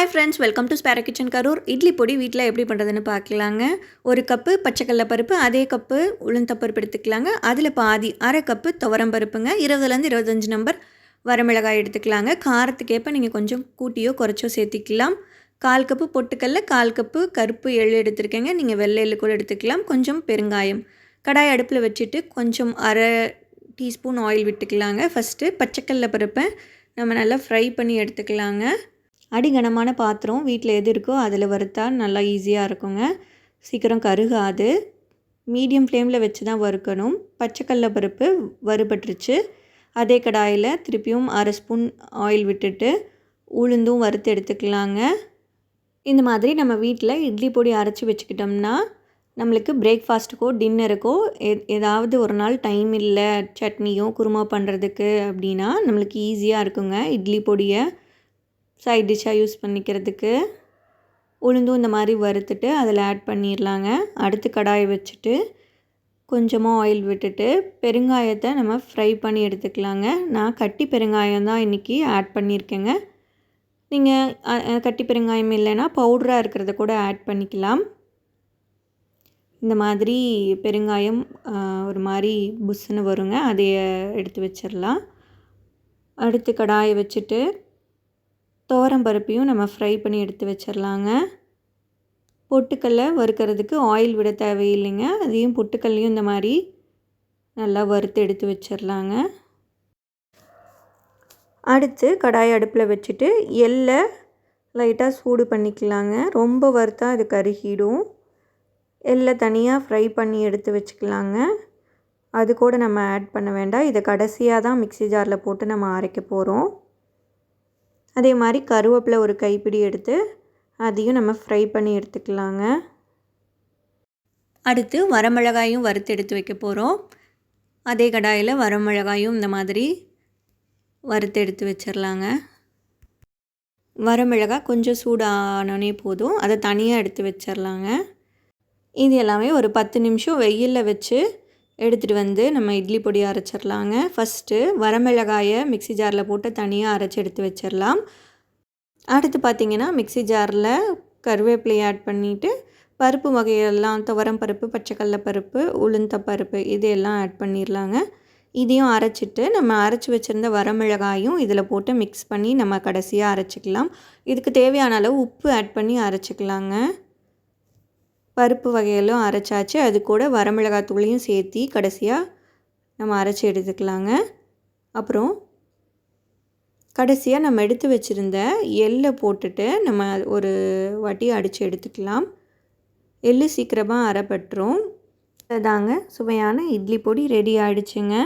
Hi friends, welcome to Sparrow kitchen Karur. Idli பொடி வீட்டில் எப்படி பண்ணுறதுன்னு பார்க்கலாங்க. ஒரு கப்பு பச்சைக்கடலை பருப்பு, அதே கப்பு உளுந்தப்பருப்பு எடுத்துக்கலாங்க. அதில் பாதி அரை கப்பு துவரம் பருப்புங்க. 20லேருந்து 25 நம்பர் வரமிளகாய் எடுத்துக்கலாங்க. காரத்துக்கேற்ப நீங்கள் கொஞ்சம் கூட்டியோ குறைச்சோ சேர்த்திக்கலாம். 1/4 கப்பு பொட்டுக்கடலை, 1/4 கப்பு கருப்பு எள்ளு எடுத்துருக்கேங்க. நீங்கள் வெள்ளை எள்ளு கூட எடுத்துக்கலாம். கொஞ்சம் பெருங்காயம். கடாய் அடுப்பில் வச்சுட்டு கொஞ்சம் அரை டீஸ்பூன் ஆயில் விட்டுக்கலாங்க. ஃபஸ்ட்டு பச்சைக்கடலை பருப்பை நம்ம நல்லா ஃப்ரை பண்ணி எடுத்துக்கலாங்க. அடிகனமான பாத்திரம் வீட்டில் எது இருக்கோ அதில் வறுத்தா நல்லா ஈஸியாக இருக்குங்க. சீக்கிரம் கருகாது. மீடியம் ஃப்ளேமில் வச்சு தான் வறுக்கணும். பச்சைக்கடலை பருப்பு வறுபட்டுருச்சு. அதே கடாயில் திருப்பியும் அரை ஸ்பூன் ஆயில் விட்டுட்டு உளுந்தும் வறுத்து எடுத்துக்கலாங்க. இந்த மாதிரி நம்ம வீட்டில் இட்லி பொடி அரைச்சி வச்சுக்கிட்டோம்னா நம்மளுக்கு பிரேக்ஃபாஸ்ட்டுக்கோ டின்னருக்கோ ஏதாவது ஒரு நாள் டைம் இல்லை, சட்னியோ குருமா பண்ணுறதுக்கு அப்படின்னா நம்மளுக்கு ஈஸியாக இருக்குங்க. இட்லி பொடியை சைட் டிஷ்ஷாக யூஸ் பண்ணிக்கிறதுக்கு. உளுந்தும் இந்த மாதிரி வறுத்துட்டு அதில் ஆட் பண்ணிடலாங்க. அடுத்து கடாயை வச்சுட்டு கொஞ்சமாக ஆயில் விட்டுட்டு பெருங்காயத்தை நம்ம ஃப்ரை பண்ணி எடுத்துக்கலாங்க. நான் கட்டி பெருங்காயம் தான் இன்றைக்கி ஆட் பண்ணியிருக்கேங்க. நீங்கள் கட்டி பெருங்காயம் இல்லைன்னா பவுடராக இருக்கிறத கூட ஆட் பண்ணிக்கலாம். இந்த மாதிரி பெருங்காயம் ஒரு மாதிரி புஷ்ஷுன்னு வருங்க. அதைய எடுத்து வச்சிடலாம். அடுத்து கடாயை வச்சுட்டு துவரம் பருப்பையும் நம்ம ஃப்ரை பண்ணி எடுத்து வச்சிடலாங்க. பொட்டுக்கடலை வறுக்கிறதுக்கு ஆயில் விட தேவையில்லைங்க. அதையும் பொட்டுக்கல்லையும் இந்த மாதிரி நல்லா வறுத்து எடுத்து வச்சிடலாங்க. அடுத்து கடாய் அடுப்பில் வச்சுட்டு எள்ளை லைட்டாக சூடு பண்ணிக்கலாங்க. ரொம்ப வறுத்தா அது கருகிடும். எள்ளை தனியாக ஃப்ரை பண்ணி எடுத்து வச்சுக்கலாங்க. அது கூட நம்ம ஆட் பண்ண வேண்டாம். இதை கடைசியாக தான் மிக்ஸி ஜாரில் போட்டு நம்ம அரைக்க போகிறோம். அதே மாதிரி கருவேப்பிலை ஒரு கைப்பிடி எடுத்து அதையும் நம்ம ஃப்ரை பண்ணி எடுத்துக்கலாங்க. அடுத்து வரமிளகாயும் வறுத்து எடுத்து வைக்க போகிறோம். அதே கடாயில் வரமிளகாயும் இந்த மாதிரி வறுத்து எடுத்து வச்சிடலாங்க. வரமிளகாய் கொஞ்சம் சூடானோனே போதும், அதை தனியாக எடுத்து வச்சிடலாங்க. இது எல்லாமே ஒரு 10 நிமிஷம் வெயிலில் வச்சு எடுத்துகிட்டு வந்து நம்ம இட்லி பொடி அரைச்சிடலாங்க. ஃபஸ்ட்டு வரமிளகாயை மிக்ஸி ஜாரில் போட்டு தனியாக அரைச்சி எடுத்து வச்சிடலாம். அடுத்து பார்த்திங்கன்னா மிக்ஸி ஜாரில் கருவேப்பிலையை ஆட் பண்ணிவிட்டு பருப்பு வகையெல்லாம் துவரம் பருப்பு, பச்சைக்கடலை பருப்பு, உளுந்தப்பருப்பு இது எல்லாம் ஆட் பண்ணிடலாங்க. இதையும் அரைச்சிட்டு நம்ம அரைச்சி வச்சுருந்த வரமிளகாயும் இதில் போட்டு மிக்ஸ் பண்ணி நம்ம கடைசியாக அரைச்சிக்கலாம். இதுக்கு தேவையான அளவு உப்பு ஆட் பண்ணி அரைச்சிக்கலாங்க. பருப்பு வகையெல்லாம் அரைச்சாச்சு. அது கூட வரமிளகாய் தூளையும் சேர்த்தி கடைசியாக நம்ம அரைச்சி எடுத்துக்கலாங்க. அப்புறம் கடைசியாக நம்ம எடுத்து வச்சுருந்த எள்ளை போட்டுட்டு நம்ம ஒரு வாட்டி அடித்து எடுத்துக்கலாம். எள்ளு சீக்கிரமாக அரைப்பட்டுரும். அதாங்க சுவையான இட்லி பொடி ரெடி ஆகிடுச்சுங்க.